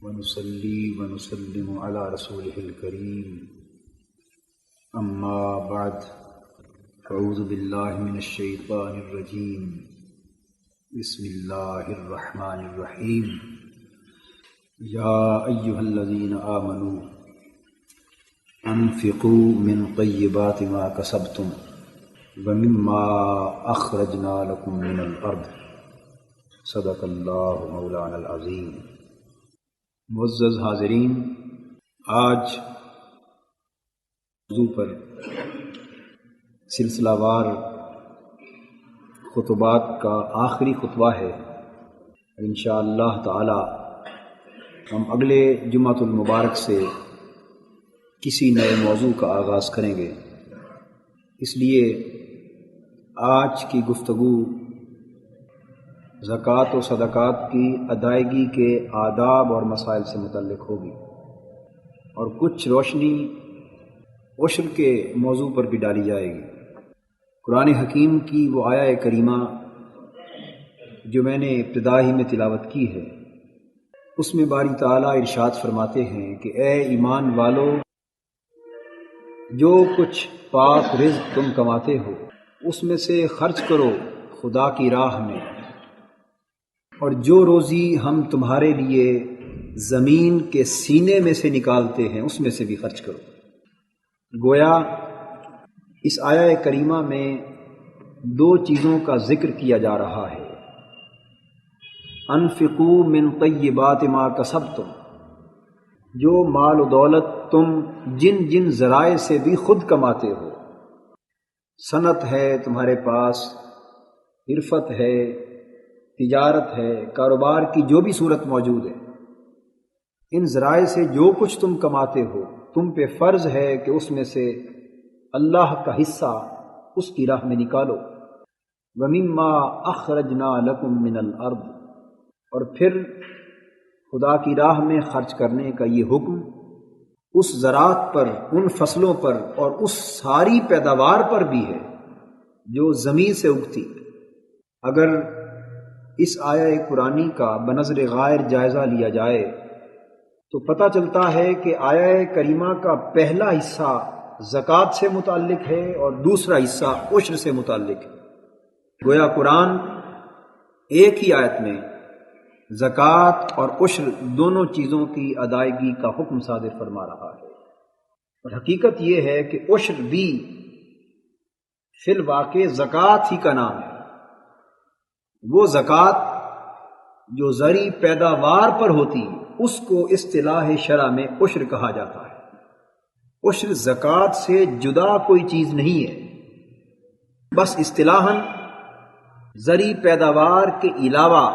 ونصلي ونسلم على رسوله الكريم أما بعد فأعوذ بالله من الشيطان الرجيم بسم الله الرحمن الرحيم يا أيها الذين آمنوا أنفقوا من طيبات ما كسبتم ومما أخرجنا لكم من الأرض صدق الله مولانا العظيم۔ معزز حاضرین، آج موضوع پر سلسلہ وار خطبات کا آخری خطبہ ہے۔ انشاءاللہ تعالی ہم اگلے جمعۃ المبارک سے کسی نئے موضوع کا آغاز کریں گے، اس لیے آج کی گفتگو زکوٰۃ و صدقات کی ادائیگی کے آداب اور مسائل سے متعلق ہوگی، اور کچھ روشنی عشر کے موضوع پر بھی ڈالی جائے گی۔ قرآن حکیم کی وہ آیہ کریمہ جو میں نے ابتدا ہی میں تلاوت کی ہے، اس میں باری تعالیٰ ارشاد فرماتے ہیں کہ اے ایمان والو، جو کچھ پاک رزق تم کماتے ہو اس میں سے خرچ کرو خدا کی راہ میں، اور جو روزی ہم تمہارے لیے زمین کے سینے میں سے نکالتے ہیں اس میں سے بھی خرچ کرو۔ گویا اس آیہ کریمہ میں دو چیزوں کا ذکر کیا جا رہا ہے۔ انفقوا من طیبات ما کسبتم، جو مال و دولت تم جن جن ذرائع سے بھی خود کماتے ہو، صنعت ہے تمہارے پاس، حرفت ہے، تجارت ہے، کاروبار کی جو بھی صورت موجود ہے، ان ذرائع سے جو کچھ تم کماتے ہو تم پہ فرض ہے کہ اس میں سے اللہ کا حصہ اس کی راہ میں نکالو۔ وَمِمَّا أَخْرَجْنَا لَكُم مِّنَ الْأَرْضِ، اور پھر خدا کی راہ میں خرچ کرنے کا یہ حکم اس زراعت پر، ان فصلوں پر اور اس ساری پیداوار پر بھی ہے جو زمین سے اگتی۔ اگر اس آیہ قرآنی کا بنظر غائر جائزہ لیا جائے تو پتہ چلتا ہے کہ آیہ کریمہ کا پہلا حصہ زکوٰۃ سے متعلق ہے اور دوسرا حصہ عشر سے متعلق ہے۔ گویا قرآن ایک ہی آیت میں زکوٰۃ اور عشر دونوں چیزوں کی ادائیگی کا حکم صادر فرما رہا ہے، اور حقیقت یہ ہے کہ عشر بھی فی الواقع زکوٰۃ ہی کا نام ہے۔ وہ زکوٰۃ جو زرعی پیداوار پر ہوتی ہے اس کو اصطلاح شرع میں عشر کہا جاتا ہے۔ عشر زکوٰۃ سے جدا کوئی چیز نہیں ہے، بس اصطلاحاً زرعی پیداوار کے علاوہ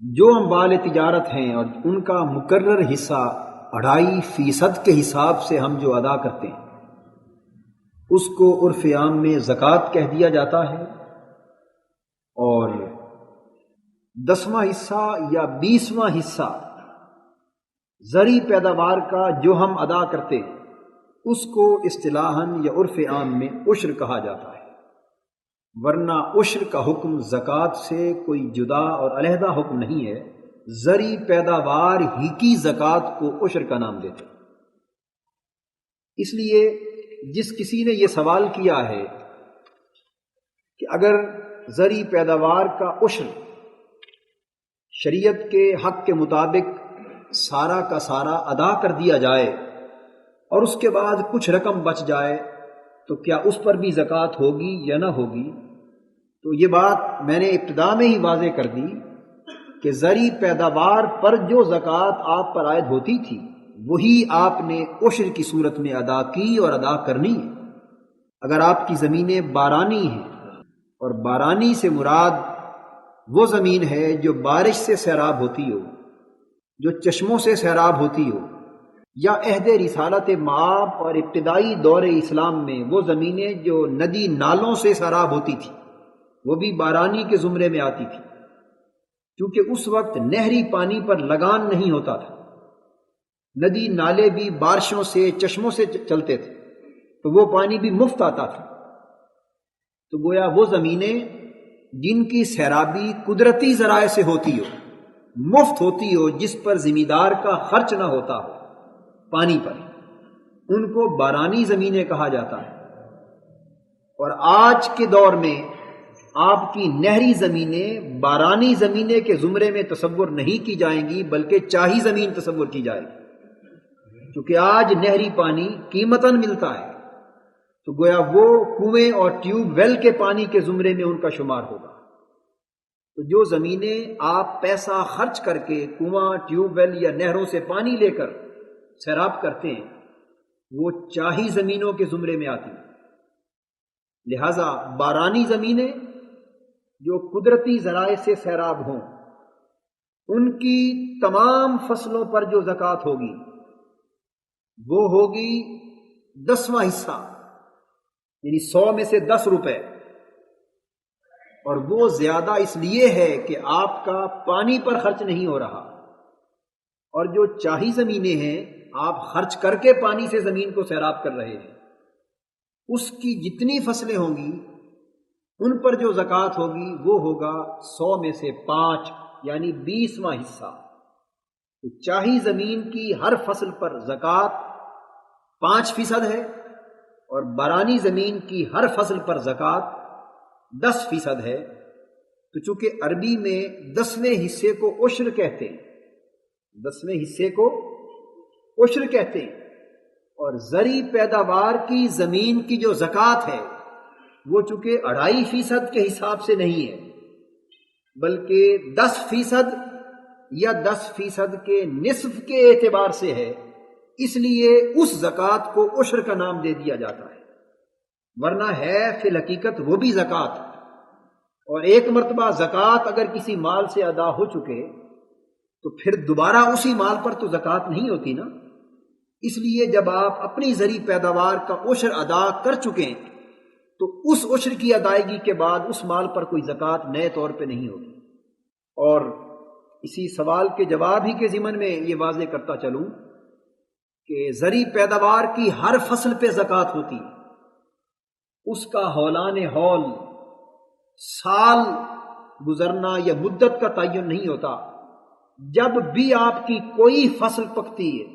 جو اموال تجارت ہیں اور ان کا مقرر حصہ 2.5% کے حساب سے ہم جو ادا کرتے ہیں اس کو عرف عام میں زکوٰۃ کہہ دیا جاتا ہے، اور 10واں حصہ یا 20واں حصہ زرعی پیداوار کا جو ہم ادا کرتے ہیں اس کو اصطلاحاً یا عرف عام میں عشر کہا جاتا ہے، ورنہ عشر کا حکم زکوٰۃ سے کوئی جدا اور علیحدہ حکم نہیں ہے۔ زرعی پیداوار ہی کی زکوٰۃ کو عشر کا نام دیتے۔ اس لیے جس کسی نے یہ سوال کیا ہے کہ اگر زرعی پیداوار کا عشر شریعت کے حق کے مطابق سارا کا سارا ادا کر دیا جائے اور اس کے بعد کچھ رقم بچ جائے تو کیا اس پر بھی زکوٰۃ ہوگی یا نہ ہوگی؟ تو یہ بات میں نے ابتدا میں ہی واضح کر دی کہ زرعی پیداوار پر جو زکوٰۃ آپ پر عائد ہوتی تھی وہی آپ نے عشر کی صورت میں ادا کی اور ادا کرنی ہے۔ اگر آپ کی زمینیں بارانی ہیں، اور بارانی سے مراد وہ زمین ہے جو بارش سے سیراب ہوتی ہو، جو چشموں سے سیراب ہوتی ہو، یا عہد رسالت مآب اور ابتدائی دور اسلام میں وہ زمینیں جو ندی نالوں سے سیراب ہوتی تھی وہ بھی بارانی کے زمرے میں آتی تھی، کیونکہ اس وقت نہری پانی پر لگان نہیں ہوتا تھا، ندی نالے بھی بارشوں سے چشموں سے چلتے تھے تو وہ پانی بھی مفت آتا تھا۔ تو گویا وہ زمینیں جن کی سیرابی قدرتی ذرائع سے ہوتی ہو، مفت ہوتی ہو، جس پر زمیندار کا خرچ نہ ہوتا ہو پانی پر، ان کو بارانی زمینیں کہا جاتا ہے۔ اور آج کے دور میں آپ کی نہری زمینیں بارانی زمینیں کے زمرے میں تصور نہیں کی جائیں گی، بلکہ چاہی زمین تصور کی جائے گی، کیونکہ آج نہری پانی قیمتاً ملتا ہے، تو گویا وہ کنویں اور ٹیوب ویل کے پانی کے زمرے میں ان کا شمار ہوگا۔ تو جو زمینیں آپ پیسہ خرچ کر کے کنواں، ٹیوب ویل یا نہروں سے پانی لے کر سیراب کرتے ہیں، وہ چاہی زمینوں کے زمرے میں آتی ہیں۔ لہذا بارانی زمینیں جو قدرتی ذرائع سے سیراب ہوں، ان کی تمام فصلوں پر جو زکوٰۃ ہوگی وہ ہوگی 10واں حصہ، یعنی 100 میں سے 10 روپے، اور وہ زیادہ اس لیے ہے کہ آپ کا پانی پر خرچ نہیں ہو رہا، اور جو چاہی زمینیں ہیں آپ خرچ کر کے پانی سے زمین کو سیراب کر رہے ہیں، اس کی جتنی فصلیں ہوں گی ان پر جو زکوٰۃ ہوگی وہ ہوگا 100 میں سے 5، یعنی 20واں حصہ۔ تو چاہی زمین کی ہر فصل پر زکوٰۃ 5% ہے، اور بارانی زمین کی ہر فصل پر زکوٰۃ 10% ہے۔ تو چونکہ عربی میں 10ویں حصے کو عشر کہتے ہیں، 10ویں حصے کو عشر کہتے ہیں، اور زرعی پیداوار کی زمین کی جو زکوٰۃ ہے وہ چونکہ 2.5% کے حساب سے نہیں ہے، بلکہ 10% یا 10% کے نصف کے اعتبار سے ہے، اس لیے اس زکوٰۃ کو عشر کا نام دے دیا جاتا ہے، ورنہ ہے فی الحقیقت وہ بھی زکوٰۃ۔ اور ایک مرتبہ زکوٰۃ اگر کسی مال سے ادا ہو چکے تو پھر دوبارہ اسی مال پر تو زکوٰۃ نہیں ہوتی نا، اس لیے جب آپ اپنی زرعی پیداوار کا عشر ادا کر چکے تو اس عشر کی ادائیگی کے بعد اس مال پر کوئی زکوٰۃ نئے طور پہ نہیں ہوتی۔ اور اسی سوال کے جواب ہی کے ضمن میں یہ واضح کرتا چلوں کہ زرعی پیداوار کی ہر فصل پہ زکوٰۃ ہوتی، اس کا ہولان ہول سال گزرنا یا مدت کا تعین نہیں ہوتا، جب بھی آپ کی کوئی فصل پکتی ہے،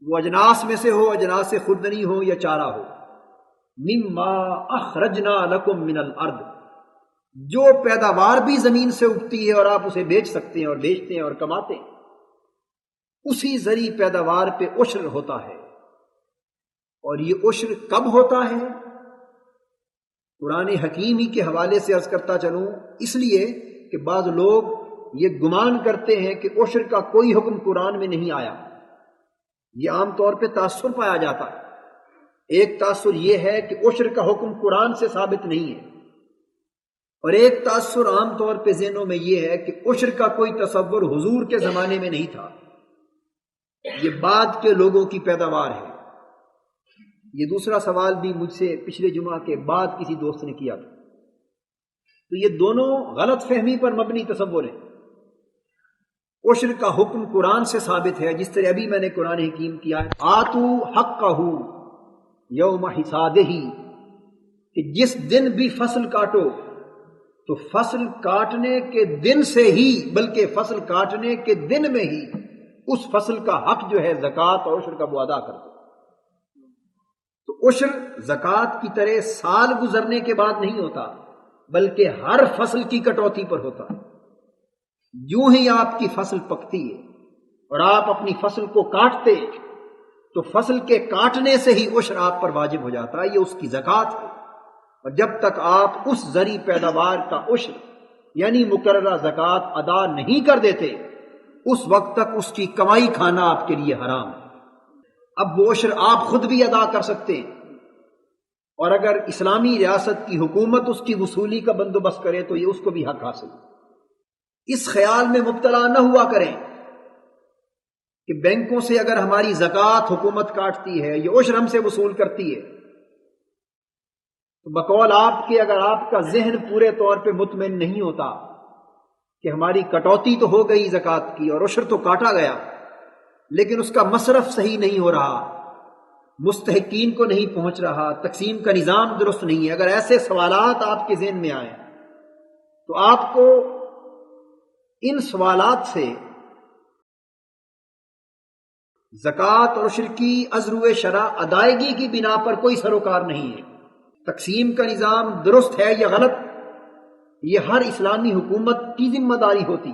وہ اجناس میں سے ہو، اجناس خوردنی ہو یا چارہ ہو، مما اخرجنا لکم من الارض، جو پیداوار بھی زمین سے اگتی ہے اور آپ اسے بیچ سکتے ہیں اور بیچتے ہیں اور کماتے ہیں، اسی زرعی پیداوار پہ عشر ہوتا ہے۔ اور یہ عشر کب ہوتا ہے؟ قرآن حکیم ہی کے حوالے سے عرض کرتا چلوں، اس لیے کہ بعض لوگ یہ گمان کرتے ہیں کہ عشر کا کوئی حکم قرآن میں نہیں آیا، یہ عام طور پہ تاثر پایا جاتا ہے۔ ایک تاثر یہ ہے کہ عشر کا حکم قرآن سے ثابت نہیں ہے، اور ایک تاثر عام طور پہ ذہنوں میں یہ ہے کہ عشر کا کوئی تصور حضور کے زمانے میں نہیں تھا، یہ بعد کے لوگوں کی پیداوار ہے۔ یہ دوسرا سوال بھی مجھ سے پچھلے جمعہ کے بعد کسی دوست نے کیا تھا، تو یہ دونوں غلط فہمی پر مبنی تصور ہیں۔ عشر کا حکم قرآن سے ثابت ہے، جس طرح ابھی میں نے قرآن حکیم کیا ہے، آتو حقہ یوم حصادہ، کہ جس دن بھی فصل کاٹو تو فصل کاٹنے کے دن سے ہی، بلکہ فصل کاٹنے کے دن میں ہی اس فصل کا حق جو ہے زکوٰۃ اور عشر کا وہ ادا کر دو۔ تو عشر زکوٰۃ کی طرح سال گزرنے کے بعد نہیں ہوتا، بلکہ ہر فصل کی کٹوتی پر ہوتا ہے۔ یوں ہی آپ کی فصل پکتی ہے اور آپ اپنی فصل کو کاٹتے تو فصل کے کاٹنے سے ہی عشر آپ پر واجب ہو جاتا ہے، یہ اس کی زکوٰۃ ہے۔ اور جب تک آپ اس زرعی پیداوار کا عشر یعنی مقررہ زکوٰۃ ادا نہیں کر دیتے، اس وقت تک اس کی کمائی کھانا آپ کے لیے حرام ہے۔ اب وہ عشر آپ خود بھی ادا کر سکتے ہیں، اور اگر اسلامی ریاست کی حکومت اس کی وصولی کا بندوبست کرے تو یہ اس کو بھی حق حاصل ہے۔ اس خیال میں مبتلا نہ ہوا کریں کہ بینکوں سے اگر ہماری زکوٰۃ حکومت کاٹتی ہے، یہ عشر ہم سے وصول کرتی ہے، تو بقول آپ کے اگر آپ کا ذہن پورے طور پہ مطمئن نہیں ہوتا کہ ہماری کٹوتی تو ہو گئی زکوٰۃ کی اور عشر تو کاٹا گیا، لیکن اس کا مصرف صحیح نہیں ہو رہا، مستحقین کو نہیں پہنچ رہا، تقسیم کا نظام درست نہیں ہے، اگر ایسے سوالات آپ کے ذہن میں آئیں تو آپ کو ان سوالات سے زکوٰۃ اور عشر کی ازرو شرع ادائیگی کی بنا پر کوئی سروکار نہیں ہے۔ تقسیم کا نظام درست ہے یا غلط، یہ ہر اسلامی حکومت کی ذمہ داری ہوتی۔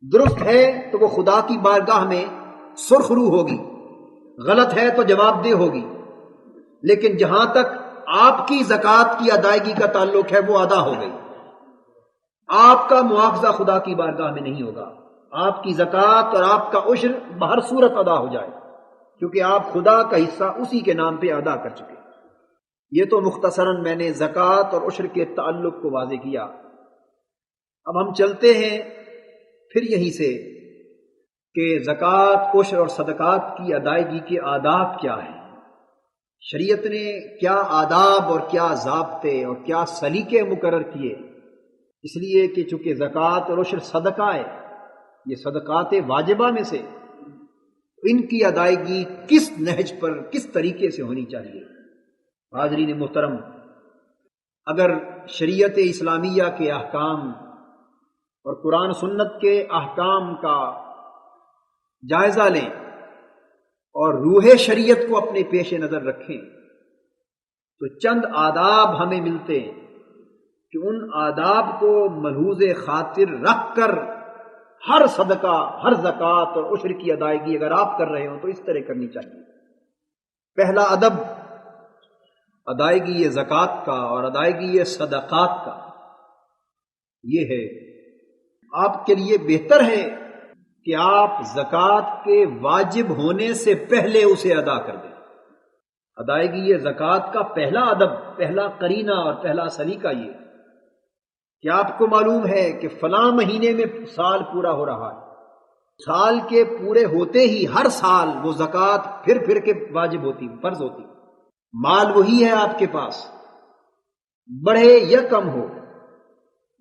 درست ہے تو وہ خدا کی بارگاہ میں سرخ رو ہوگی، غلط ہے تو جواب دہ ہوگی، لیکن جہاں تک آپ کی زکوٰۃ کی ادائیگی کا تعلق ہے وہ ادا ہو گئی۔ آپ کا مواخذہ خدا کی بارگاہ میں نہیں ہوگا، آپ کی زکوٰۃ اور آپ کا عشر بہر صورت ادا ہو جائے، کیونکہ آپ خدا کا حصہ اسی کے نام پہ ادا کر چکے۔ یہ تو مختصراً میں نے زکوٰۃ اور عشر کے تعلق کو واضح کیا۔ اب ہم چلتے ہیں پھر یہیں سے کہ زکوٰۃ، عشر اور صدقات کی ادائیگی کے آداب کیا ہیں۔ شریعت نے کیا آداب اور کیا ضابطے اور کیا سلیقے مقرر کیے، اس لیے کہ چونکہ زکوٰۃ اور عشر صدقہ ہے، یہ صدقات واجبہ میں سے، ان کی ادائیگی کس نہج پر، کس طریقے سے ہونی چاہیے۔ حاضرین محترم، اگر شریعت اسلامیہ کے احکام اور قرآن سنت کے احکام کا جائزہ لیں اور روح شریعت کو اپنے پیش نظر رکھیں تو چند آداب ہمیں ملتے ہیں کہ ان آداب کو ملحوظ خاطر رکھ کر ہر صدقہ، ہر زکوٰۃ اور عشر کی ادائیگی اگر آپ کر رہے ہوں تو اس طرح کرنی چاہیے۔ پہلا ادب ادائیگی یہ زکوٰۃ کا اور ادائیگی یہ صدقات کا یہ ہے، آپ کے لیے بہتر ہے کہ آپ زکوٰۃ کے واجب ہونے سے پہلے اسے ادا کر دیں۔ ادائیگی یہ زکوٰۃ کا پہلا ادب، پہلا قرینہ اور پہلا سلیقہ یہ کہ آپ کو معلوم ہے کہ فلاں مہینے میں سال پورا ہو رہا ہے، سال کے پورے ہوتے ہی ہر سال وہ زکوٰۃ پھر کے واجب ہوتی، فرض ہوتی۔ مال وہی ہے آپ کے پاس، بڑھے یا کم ہو،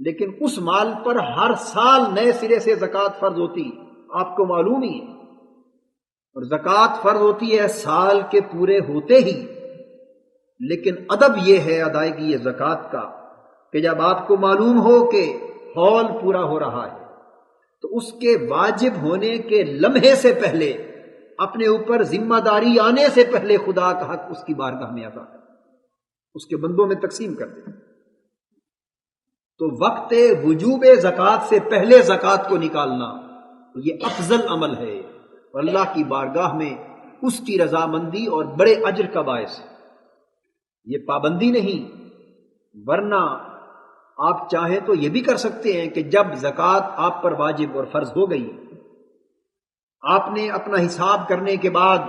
لیکن اس مال پر ہر سال نئے سرے سے زکوٰۃ فرض ہوتی، آپ کو معلوم ہی ہے۔ اور زکوٰۃ فرض ہوتی ہے سال کے پورے ہوتے ہی، لیکن ادب یہ ہے ادائیگی یہ زکوٰۃ کا کہ جب آپ کو معلوم ہو کہ حول پورا ہو رہا ہے تو اس کے واجب ہونے کے لمحے سے پہلے، اپنے اوپر ذمہ داری آنے سے پہلے خدا کا حق اس کی بارگاہ میں ادا کر، اس کے بندوں میں تقسیم کر دیں۔ تو وقت وجوب زکوٰۃ سے پہلے زکوٰۃ کو نکالنا یہ افضل عمل ہے اور اللہ کی بارگاہ میں اس کی رضامندی اور بڑے اجر کا باعث ہے۔ یہ پابندی نہیں، ورنہ آپ چاہیں تو یہ بھی کر سکتے ہیں کہ جب زکوٰۃ آپ پر واجب اور فرض ہو گئی، آپ نے اپنا حساب کرنے کے بعد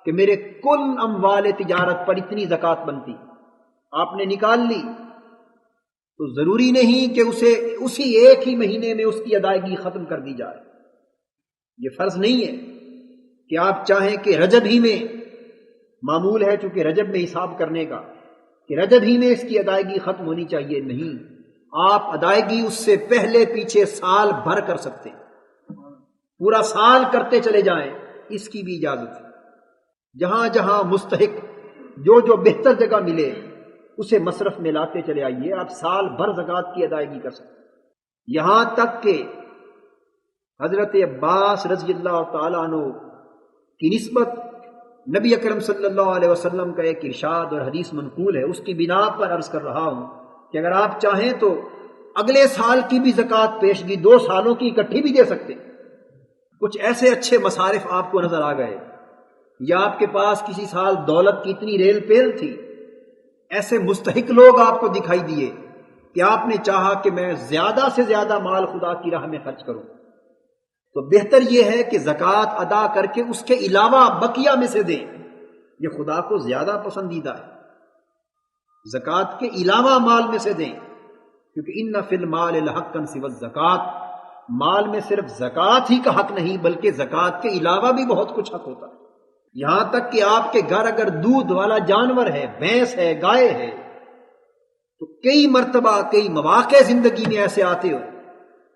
کہ میرے کل اموال تجارت پر اتنی زکوٰۃ بنتی، آپ نے نکال لی، تو ضروری نہیں کہ اسے اسی ایک ہی مہینے میں اس کی ادائیگی ختم کر دی جائے۔ یہ فرض نہیں ہے کہ آپ چاہیں کہ رجب ہی میں، معمول ہے چونکہ رجب میں حساب کرنے کا، کہ رجب ہی میں اس کی ادائیگی ختم ہونی چاہیے، نہیں، آپ ادائیگی اس سے پہلے پیچھے سال بھر کر سکتے ہیں، پورا سال کرتے چلے جائیں، اس کی بھی اجازت ہے۔ جہاں جہاں مستحق جو بہتر جگہ ملے اسے مصرف میں لاتے چلے آئیے، آپ سال بھر زکوٰۃ کی ادائیگی کر سکتے ہیں۔ یہاں تک کہ حضرت عباس رضی اللہ تعالیٰ عنہ کی نسبت نبی اکرم صلی اللہ علیہ وسلم کا ایک ارشاد اور حدیث منقول ہے، اس کی بنا پر عرض کر رہا ہوں کہ اگر آپ چاہیں تو اگلے سال کی بھی زکوٰۃ پیشگی 2 سالوں کی اکٹھی بھی دے سکتے۔ کچھ ایسے اچھے مصارف آپ کو نظر آ گئے، یا آپ کے پاس کسی سال دولت کی اتنی ریل پیل تھی، ایسے مستحق لوگ آپ کو دکھائی دیے کہ آپ نے چاہا کہ میں زیادہ سے زیادہ مال خدا کی راہ میں خرچ کروں، تو بہتر یہ ہے کہ زکوٰۃ ادا کر کے اس کے علاوہ بقیہ میں سے دیں، یہ خدا کو زیادہ پسندیدہ ہے۔ زکوٰۃ کے علاوہ مال میں سے دیں، کیونکہ ان فی المال لحقا سوی الزکوٰۃ، مال میں صرف زکوٰۃ ہی کا حق نہیں بلکہ زکوٰۃ کے علاوہ بھی بہت کچھ حق ہوتا ہے۔ یہاں تک کہ آپ کے گھر اگر دودھ والا جانور ہے، بھینس ہے، گائے ہے، تو کئی مرتبہ کئی مواقع زندگی میں ایسے آتے ہو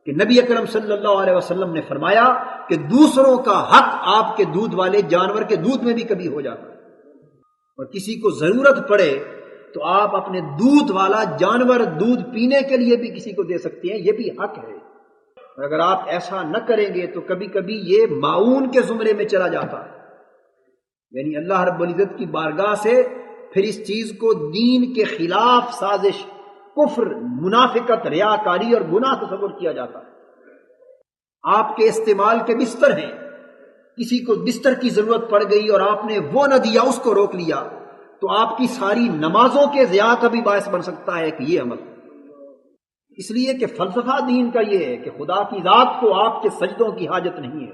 کہ نبی اکرم صلی اللہ علیہ وسلم نے فرمایا کہ دوسروں کا حق آپ کے دودھ والے جانور کے دودھ میں بھی کبھی ہو جاتا ہے، اور کسی کو ضرورت پڑے تو آپ اپنے دودھ والا جانور دودھ پینے کے لیے بھی کسی کو دے سکتے ہیں، یہ بھی حق ہے۔ اور اگر آپ ایسا نہ کریں گے تو کبھی کبھی یہ معاون کے زمرے میں چلا جاتا ہے، یعنی اللہ رب العزت کی بارگاہ سے پھر اس چیز کو دین کے خلاف سازش، کفر، منافقت، ریاکاری اور گناہ تصور کیا جاتا ہے۔ آپ کے استعمال کے بستر ہیں، کسی کو بستر کی ضرورت پڑ گئی اور آپ نے وہ نہ دیا، اس کو روک لیا، تو آپ کی ساری نمازوں کے ضیاع کا بھی باعث بن سکتا ہے کہ یہ عمل۔ اس لیے کہ فلسفہ دین کا یہ ہے کہ خدا کی ذات کو آپ کے سجدوں کی حاجت نہیں ہے،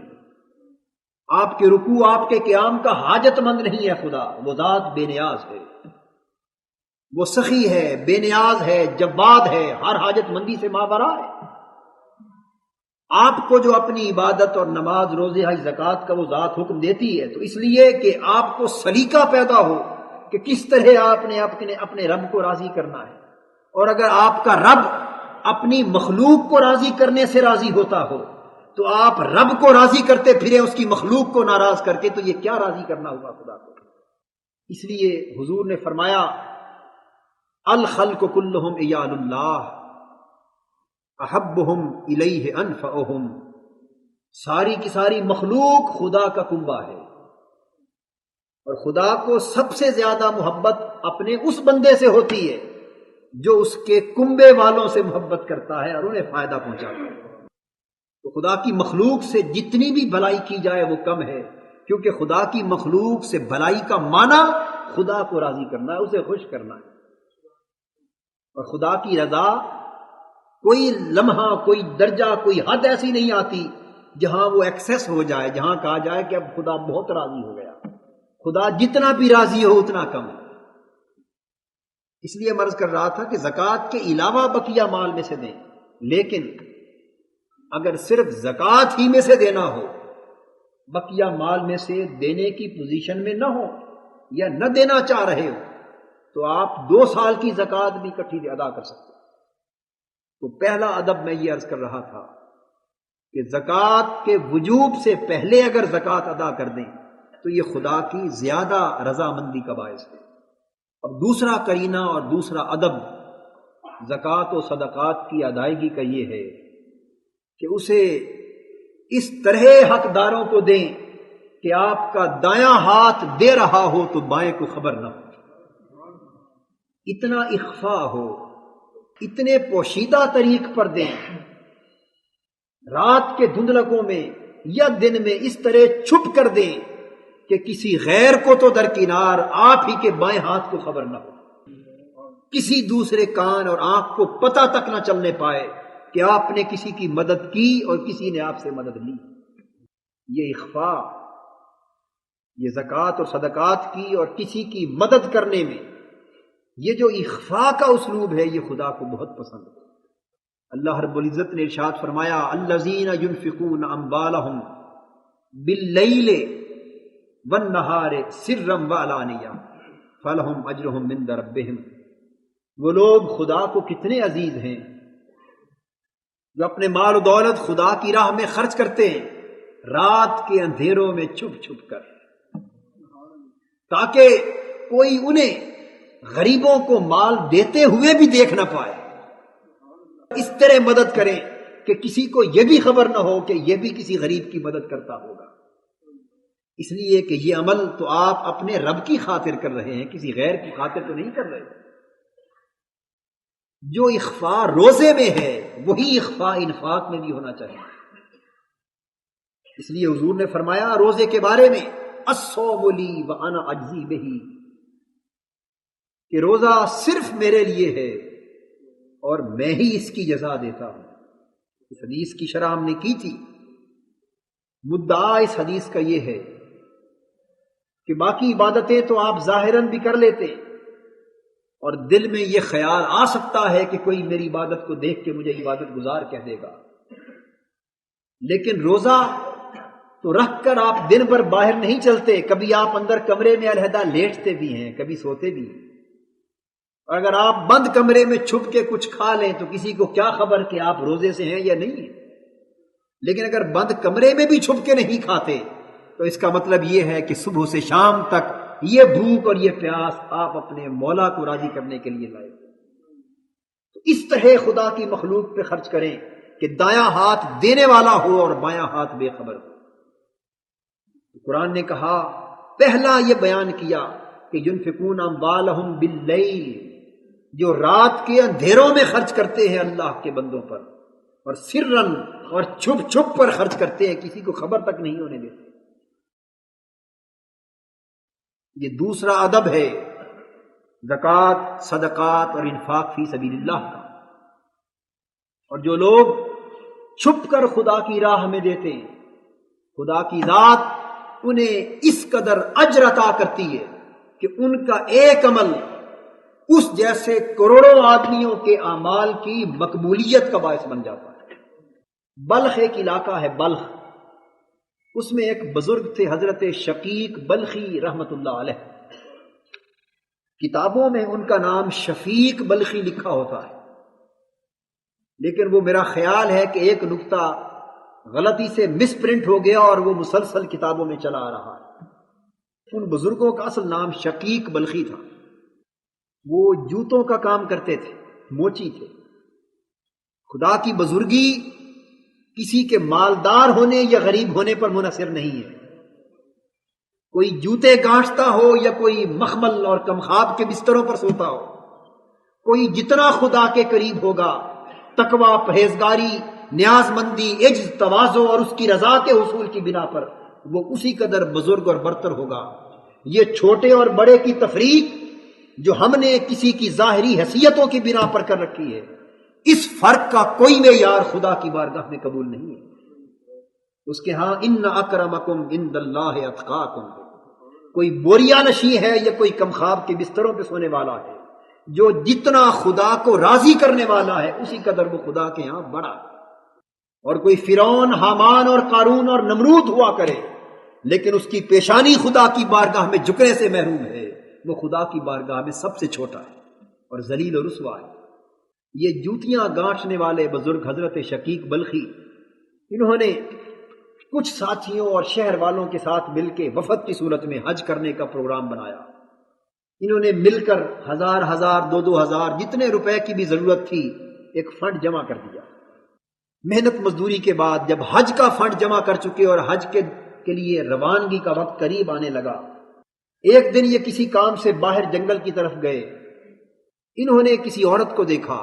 آپ کے رکوع، آپ کے قیام کا حاجت مند نہیں ہے خدا، وہ ذات بے نیاز ہے، وہ سخی ہے، بے نیاز ہے، جواد ہے، ہر حاجت مندی سے مابرا ہے۔ آپ کو جو اپنی عبادت اور نماز، روزے، حج، زکوٰۃ کا وہ ذات حکم دیتی ہے، تو اس لیے کہ آپ کو سلیقہ پیدا ہو کہ کس طرح آپ نے اپنے رب کو راضی کرنا ہے۔ اور اگر آپ کا رب اپنی مخلوق کو راضی کرنے سے راضی ہوتا ہو تو آپ رب کو راضی کرتے پھرے اس کی مخلوق کو ناراض کر کے، تو یہ کیا راضی کرنا ہوگا خدا کو؟ اس لیے حضور نے فرمایا الخلق کلہم عیال اللہ احبہم الیہ انفعہم، ساری کی ساری مخلوق خدا کا کنبہ ہے، اور خدا کو سب سے زیادہ محبت اپنے اس بندے سے ہوتی ہے جو اس کے کنبے والوں سے محبت کرتا ہے اور انہیں فائدہ پہنچاتا ہے۔ تو خدا کی مخلوق سے جتنی بھی بھلائی کی جائے وہ کم ہے، کیونکہ خدا کی مخلوق سے بھلائی کا معنی خدا کو راضی کرنا ہے، اسے خوش کرنا ہے، اور خدا کی رضا کوئی لمحہ، کوئی درجہ، کوئی حد ایسی نہیں آتی جہاں وہ ایکسیس ہو جائے، جہاں کہا جائے کہ اب خدا بہت راضی ہو گیا۔ خدا جتنا بھی راضی ہو اتنا کم ہے۔ اس لیے مرض کر رہا تھا کہ زکوٰۃ کے علاوہ بقیہ مال میں سے دیں، لیکن اگر صرف زکوٰۃ ہی میں سے دینا ہو، بقیہ مال میں سے دینے کی پوزیشن میں نہ ہو یا نہ دینا چاہ رہے ہو، تو آپ 2 سال کی زکوٰۃ بھی اکٹھی ادا کر سکتے۔ تو پہلا ادب میں یہ عرض کر رہا تھا کہ زکوٰۃ کے وجوب سے پہلے اگر زکوٰۃ ادا کر دیں تو یہ خدا کی زیادہ رضامندی کا باعث ہے۔ اب دوسرا قرینہ اور دوسرا ادب زکوٰۃ و صدقات کی ادائیگی کا یہ ہے کہ اسے اس طرح حقداروں کو دیں کہ آپ کا دایاں ہاتھ دے رہا ہو تو بائیں کو خبر نہ ہو، اتنا اخفا ہو، اتنے پوشیدہ طریق پر دیں، رات کے دھندلکوں میں یا دن میں اس طرح چھپ کر دیں کہ کسی غیر کو تو درکنار آپ ہی کے بائیں ہاتھ کو خبر نہ ہو، کسی دوسرے کان اور آنکھ کو پتہ تک نہ چلنے پائے کہ آپ نے کسی کی مدد کی اور کسی نے آپ سے مدد لی۔ یہ اخفا، یہ زکوٰۃ اور صدقات کی اور کسی کی مدد کرنے میں یہ جو اخفا کا اسلوب ہے، یہ خدا کو بہت پسند ہے۔ اللہ رب العزت نے ارشاد فرمایا الذین ينفقون اموالهم باللیل والنہار سرا وعلانیہ فلہم اجرہم عند ربہم، وہ لوگ خدا کو کتنے عزیز ہیں جو اپنے مال و دولت خدا کی راہ میں خرچ کرتے ہیں، رات کے اندھیروں میں چھپ چھپ کر، تاکہ کوئی انہیں غریبوں کو مال دیتے ہوئے بھی دیکھ نہ پائے، اس طرح مدد کریں کہ کسی کو یہ بھی خبر نہ ہو کہ یہ بھی کسی غریب کی مدد کرتا ہوگا، اس لیے کہ یہ عمل تو آپ اپنے رب کی خاطر کر رہے ہیں، کسی غیر کی خاطر تو نہیں کر رہے۔ جو اخفا روزے میں ہے وہی اخفا انفاق میں بھی ہونا چاہیے۔ اس لیے حضور نے فرمایا روزے کے بارے میں الصوم لی وانا اجزی بہ، کہ روزہ صرف میرے لیے ہے اور میں ہی اس کی جزا دیتا ہوں۔ اس حدیث کی شرح ہم نے کی تھی۔ مدعا اس حدیث کا یہ ہے کہ باقی عبادتیں تو آپ ظاہراً بھی کر لیتے اور دل میں یہ خیال آ سکتا ہے کہ کوئی میری عبادت کو دیکھ کے مجھے عبادت گزار کہہ دے گا، لیکن روزہ تو رکھ کر آپ دن بھر باہر نہیں چلتے، کبھی آپ اندر کمرے میں علیحدہ لیٹتے بھی ہیں، کبھی سوتے بھی ہیں، اور اگر آپ بند کمرے میں چھپ کے کچھ کھا لیں تو کسی کو کیا خبر کہ آپ روزے سے ہیں یا نہیں ہیں، لیکن اگر بند کمرے میں بھی چھپ کے نہیں کھاتے تو اس کا مطلب یہ ہے کہ صبح سے شام تک یہ بھوک اور یہ پیاس آپ اپنے مولا کو راضی کرنے کے لیے لائے۔ تو اس طرح خدا کی مخلوق پہ خرچ کریں کہ دایاں ہاتھ دینے والا ہو اور بایاں ہاتھ بے خبر ہو۔ قرآن نے کہا، پہلا یہ بیان کیا کہ ينفقون اموالهم باللیل، جو رات کے اندھیروں میں خرچ کرتے ہیں اللہ کے بندوں پر، اور سرن، اور چھپ چھپ پر خرچ کرتے ہیں، کسی کو خبر تک نہیں ہونے دیتے۔ یہ دوسرا ادب ہے زکوٰۃ، صدقات اور انفاق فی سبیل اللہ کا۔ اور جو لوگ چھپ کر خدا کی راہ میں دیتے ہیں، خدا کی ذات انہیں اس قدر اجر عطا کرتی ہے کہ ان کا ایک عمل اس جیسے کروڑوں آدمیوں کے اعمال کی مقبولیت کا باعث بن جاتا ہے۔ بلخ ایک علاقہ ہے، بلخ، اس میں ایک بزرگ تھے حضرت شقیق بلخی رحمت اللہ علیہ۔ کتابوں میں ان کا نام شفیق بلخی لکھا ہوتا ہے، لیکن وہ میرا خیال ہے کہ ایک نقطہ غلطی سے مس پرنٹ ہو گیا اور وہ مسلسل کتابوں میں چلا آ رہا ہے۔ ان بزرگوں کا اصل نام شقیق بلخی تھا۔ وہ جوتوں کا کام کرتے تھے، موچی تھے۔ خدا کی بزرگی کسی کے مالدار ہونے یا غریب ہونے پر منحصر نہیں ہے۔ کوئی جوتے گانٹتا ہو یا کوئی مخمل اور کمخاب کے بستروں پر سوتا ہو، کوئی جتنا خدا کے قریب ہوگا، تقوی، پرہیزگاری، نیاز مندی، عجز، تواضع اور اس کی رضا کے حصول کی بنا پر وہ اسی قدر بزرگ اور برتر ہوگا۔ یہ چھوٹے اور بڑے کی تفریق جو ہم نے کسی کی ظاہری حیثیتوں کی بنا پر کر رکھی ہے، اس فرق کا کوئی معیار خدا کی بارگاہ میں قبول نہیں ہے۔ اس کے ہاں ان اکرمکم عند اللہ اتقاکم، کوئی بوریا نشیں ہے یا کوئی کمخاب کے بستروں پہ سونے والا ہے، جو جتنا خدا کو راضی کرنے والا ہے اسی قدر وہ خدا کے ہاں بڑا ہے۔ اور کوئی فرعون، حامان اور قارون اور نمرود ہوا کرے لیکن اس کی پیشانی خدا کی بارگاہ میں جھکنے سے محروم ہے، وہ خدا کی بارگاہ میں سب سے چھوٹا ہے اور ذلیل و رسوا ہے۔ یہ جوتیاں گانٹنے والے بزرگ حضرت شقیق بلخی، انہوں نے کچھ ساتھیوں اور شہر والوں کے ساتھ مل کے وفد کی صورت میں حج کرنے کا پروگرام بنایا۔ انہوں نے مل کر 1000 2000 جتنے روپے کی بھی ضرورت تھی ایک فنڈ جمع کر دیا۔ محنت مزدوری کے بعد جب حج کا فنڈ جمع کر چکے اور حج کے لیے روانگی کا وقت قریب آنے لگا، ایک دن یہ کسی کام سے باہر جنگل کی طرف گئے۔ انہوں نے کسی عورت کو دیکھا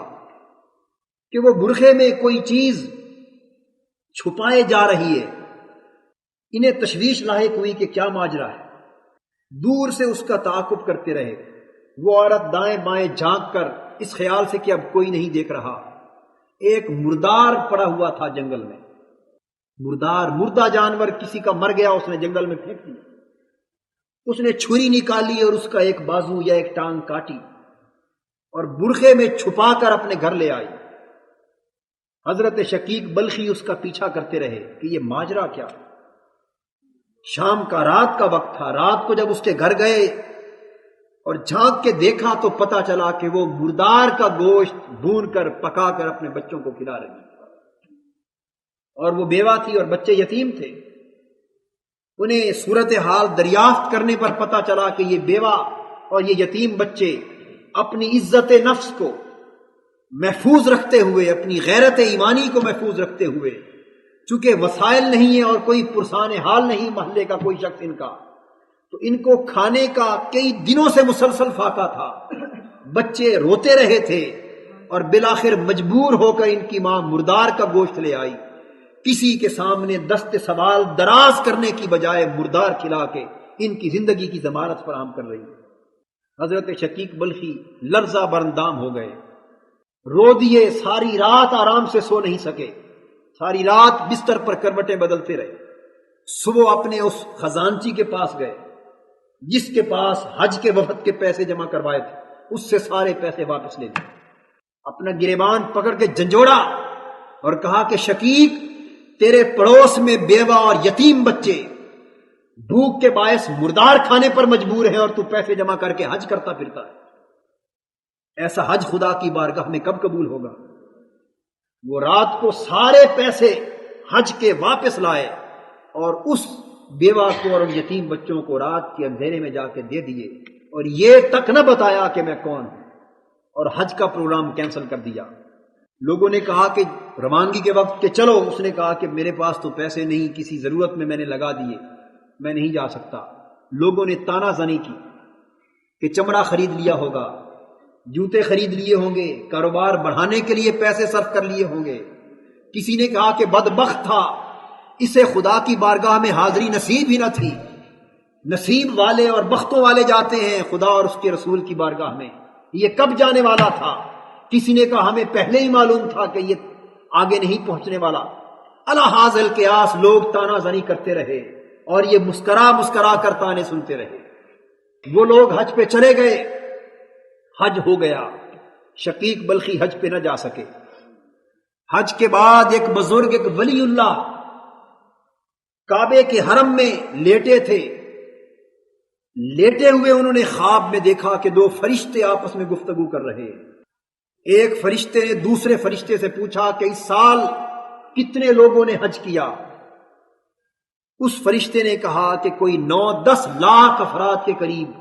کہ وہ برقعے میں کوئی چیز چھپائے جا رہی ہے۔ انہیں تشویش لاحق ہوئی کہ کیا ماجرا ہے۔ دور سے اس کا تعاقب کرتے رہے۔ وہ عورت دائیں بائیں جھانک کر اس خیال سے کہ اب کوئی نہیں دیکھ رہا، ایک مردار پڑا ہوا تھا جنگل میں، مردہ جانور کسی کا مر گیا، اس نے جنگل میں پھینک دیا۔ اس نے چھری نکالی اور اس کا ایک بازو یا ایک ٹانگ کاٹی اور برقعے میں چھپا کر اپنے گھر لے آئی۔ حضرت شقیق بلخی اس کا پیچھا کرتے رہے کہ یہ ماجرا کیا۔ شام کا، رات کا وقت تھا۔ رات کو جب اس کے گھر گئے اور جھانک کے دیکھا تو پتا چلا کہ وہ مردار کا گوشت بھون کر پکا کر اپنے بچوں کو کھلا رہی تھی، اور وہ بیوہ تھی اور بچے یتیم تھے۔ انہیں صورتحال دریافت کرنے پر پتا چلا کہ یہ بیوہ اور یہ یتیم بچے اپنی عزت نفس کو محفوظ رکھتے ہوئے، اپنی غیرت ایمانی کو محفوظ رکھتے ہوئے، چونکہ وسائل نہیں ہیں اور کوئی پرسان حال نہیں محلے کا کوئی شخص ان کا، تو ان کو کھانے کا کئی دنوں سے مسلسل فاقہ تھا۔ بچے روتے رہے تھے اور بالآخر مجبور ہو کر ان کی ماں مردار کا گوشت لے آئی۔ کسی کے سامنے دست سوال دراز کرنے کی بجائے مردار کھلا کے ان کی زندگی کی ضمانت فراہم کر رہی ہے۔ حضرت شقیق بلخی لرزہ برندام ہو گئے، رو دیے، ساری رات آرام سے سو نہیں سکے، ساری رات بستر پر کروٹیں بدلتے رہے۔ صبح اپنے اس خزانچی کے پاس گئے جس کے پاس حج کے وفد کے پیسے جمع کروائے تھے، اس سے سارے پیسے واپس لے لیے۔ اپنا گریبان پکڑ کے جھنجھوڑا اور کہا کہ شقیق، تیرے پڑوس میں بیوہ اور یتیم بچے بھوک کے باعث مردار کھانے پر مجبور ہیں اور تو پیسے جمع کر کے حج کرتا پھرتا ہے۔ ایسا حج خدا کی بارگاہ میں کب قبول ہوگا؟ وہ رات کو سارے پیسے حج کے واپس لائے اور اس بیوہ کو اور یتیم بچوں کو رات کے اندھیرے میں جا کے دے دیے، اور یہ تک نہ بتایا کہ میں کون ہوں، اور حج کا پروگرام کینسل کر دیا۔ لوگوں نے کہا کہ روانگی کے وقت کہ چلو، اس نے کہا کہ میرے پاس تو پیسے نہیں، کسی ضرورت میں نے لگا دیے، میں نہیں جا سکتا۔ لوگوں نے تانا زنی کی کہ چمڑا خرید لیا ہوگا، جوتے خرید لیے ہوں گے، کاروبار بڑھانے کے لیے پیسے صرف کر لیے ہوں گے۔ کسی نے کہا کہ بدبخت تھا، اسے خدا کی بارگاہ میں حاضری نصیب ہی نہ تھی۔ نصیب والے اور بختوں والے جاتے ہیں خدا اور اس کے رسول کی بارگاہ میں، یہ کب جانے والا تھا؟ کسی نے کہا ہمیں پہلے ہی معلوم تھا کہ یہ آگے نہیں پہنچنے والا۔ الحاظ القیاس، لوگ تانا زنی کرتے رہے اور یہ مسکرا مسکرا کر تانے سنتے رہے۔ وہ لوگ حج پہ چلے گئے، حج ہو گیا، شقیق بلخی حج پہ نہ جا سکے۔ حج کے بعد ایک بزرگ، ایک ولی اللہ کعبے کے حرم میں لیٹے تھے۔ لیٹے ہوئے انہوں نے خواب میں دیکھا کہ دو فرشتے آپس میں گفتگو کر رہے۔ ایک فرشتے نے دوسرے فرشتے سے پوچھا کہ اس سال کتنے لوگوں نے حج کیا؟ اس فرشتے نے کہا کہ کوئی 9-10 لاکھ افراد کے قریب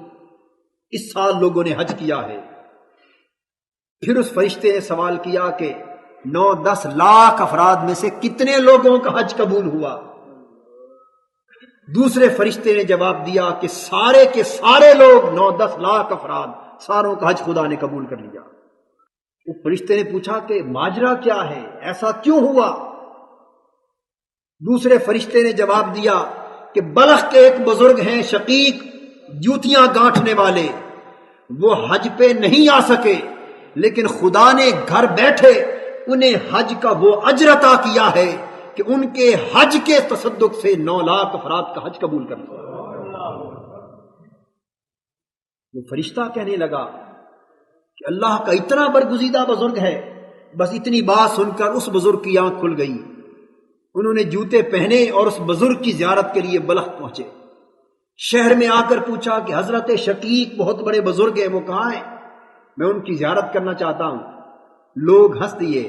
اس سال لوگوں نے حج کیا ہے۔ پھر اس فرشتے نے سوال کیا کہ 9-10 لاکھ افراد میں سے کتنے لوگوں کا حج قبول ہوا؟ دوسرے فرشتے نے جواب دیا کہ سارے کے سارے لوگ، 9-10 لاکھ افراد، ساروں کا حج خدا نے قبول کر لیا۔ اس فرشتے نے پوچھا کہ ماجرا کیا ہے، ایسا کیوں ہوا؟ دوسرے فرشتے نے جواب دیا کہ بلخ کے ایک بزرگ ہیں شقیق، جوتیاں گانٹھنے والے، وہ حج پہ نہیں آ سکے، لیکن خدا نے گھر بیٹھے انہیں حج کا وہ اجر عطا کیا ہے کہ ان کے حج کے تصدق سے 9 لاکھ افراد کا حج قبول کر لیا۔ وہ فرشتہ کہنے لگا کہ اللہ کا اتنا برگزیدہ بزرگ ہے۔ بس اتنی بات سن کر اس بزرگ کی آنکھ کھل گئی۔ انہوں نے جوتے پہنے اور اس بزرگ کی زیارت کے لیے بلخ پہنچے۔ شہر میں آ کر پوچھا کہ حضرت شقیق بہت بڑے بزرگ ہیں، وہ کہاں ہیں؟ میں ان کی زیارت کرنا چاہتا ہوں۔ لوگ ہنس دیے،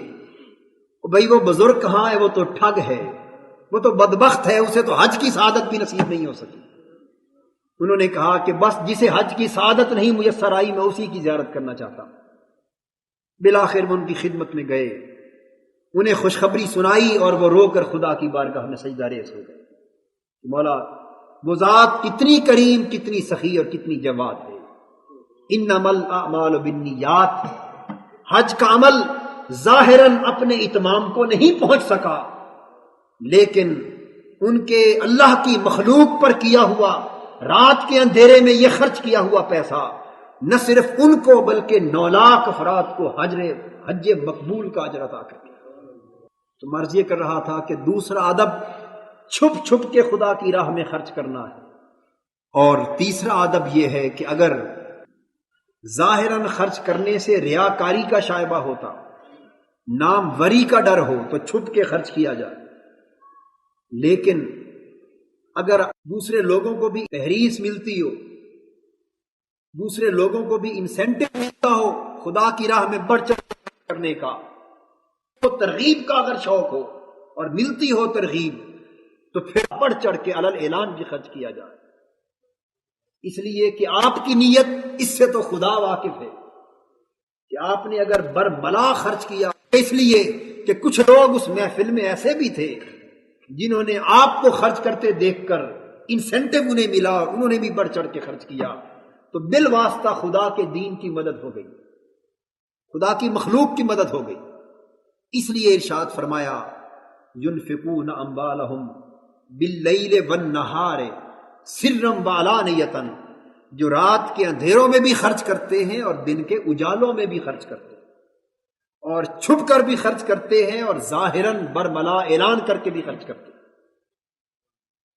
بھئی وہ بزرگ کہاں ہے، وہ تو ٹھگ ہے، وہ تو بدبخت ہے، اسے تو حج کی سعادت بھی نصیب نہیں ہو سکی۔ انہوں نے کہا کہ بس جسے حج کی سعادت نہیں میسر آئی، میں اسی کی زیارت کرنا چاہتا ہوں۔ بالآخر وہ ان کی خدمت میں گئے، انہیں خوشخبری سنائی اور وہ رو کر خدا کی بارگاہ میں سجدہ ریز ہو گئے۔ مولا، وہ ذات کتنی کریم، کتنی سخی اور کتنی جواد ہے۔ انما الاعمال بالنیات، حج کا عمل ظاہراً اپنے اتمام کو نہیں پہنچ سکا، لیکن ان کے اللہ کی مخلوق پر کیا ہوا، رات کے اندھیرے میں یہ خرچ کیا ہوا پیسہ نہ صرف ان کو بلکہ 9 لاکھ افراد کو حج مقبول کا اجر عطا کر دیا۔ تو مرض یہ کر رہا تھا کہ دوسرا ادب چھپ چھپ کے خدا کی راہ میں خرچ کرنا ہے، اور تیسرا ادب یہ ہے کہ اگر ظاہراً خرچ کرنے سے ریاکاری کا شائبہ ہوتا، نام وری کا ڈر ہو، تو چھپ کے خرچ کیا جائے، لیکن اگر دوسرے لوگوں کو بھی تحریص ملتی ہو، دوسرے لوگوں کو بھی انسینٹو ملتا ہو خدا کی راہ میں بڑھ چڑھ کرنے کا، تو ترغیب کا اگر شوق ہو اور ملتی ہو ترغیب، تو پھر بڑھ چڑھ کے علل اعلان بھی خرچ کیا جائے، اس لیے کہ آپ کی نیت اس سے تو خدا واقف ہے کہ آپ نے اگر بربلا خرچ کیا، اس لیے کہ کچھ لوگ اس محفل میں ایسے بھی تھے جنہوں نے آپ کو خرچ کرتے دیکھ کر انسینٹو انہیں ملا اور انہوں نے بھی بڑھ چڑھ کے خرچ کیا، تو بالواسطہ خدا کے دین کی مدد ہو گئی، خدا کی مخلوق کی مدد ہو گئی۔ اس لیے ارشاد فرمایا ينفقون اموالهم باللیل والنہار سرا وعلانیۃ، جو رات کے اندھیروں میں بھی خرچ کرتے ہیں اور دن کے اجالوں میں بھی خرچ کرتے ہیں، اور چھپ کر بھی خرچ کرتے ہیں اور ظاہراً برملا اعلان کر کے بھی خرچ کرتے ہیں۔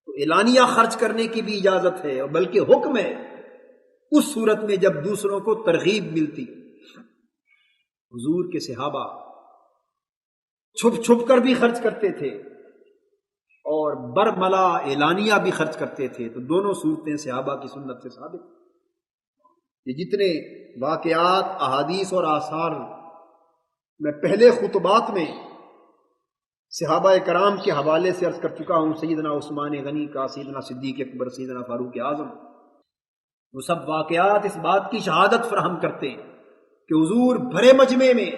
تو اعلانیہ خرچ کرنے کی بھی اجازت ہے، اور بلکہ حکم ہے اس صورت میں جب دوسروں کو ترغیب ملتی۔ حضور کے صحابہ چھپ چھپ کر بھی خرچ کرتے تھے اور برملا اعلانیہ بھی خرچ کرتے تھے، تو دونوں صورتیں صحابہ کی سنت سے ثابت۔ یہ جتنے واقعات، احادیث اور آثار میں پہلے خطبات میں صحابہ کرام کے حوالے سے عرض کر چکا ہوں، سیدنا عثمان غنی کا، سیدنا صدیق اکبر، سیدنا فاروق اعظم، وہ سب واقعات اس بات کی شہادت فراہم کرتے ہیں کہ حضور بھرے مجمع میں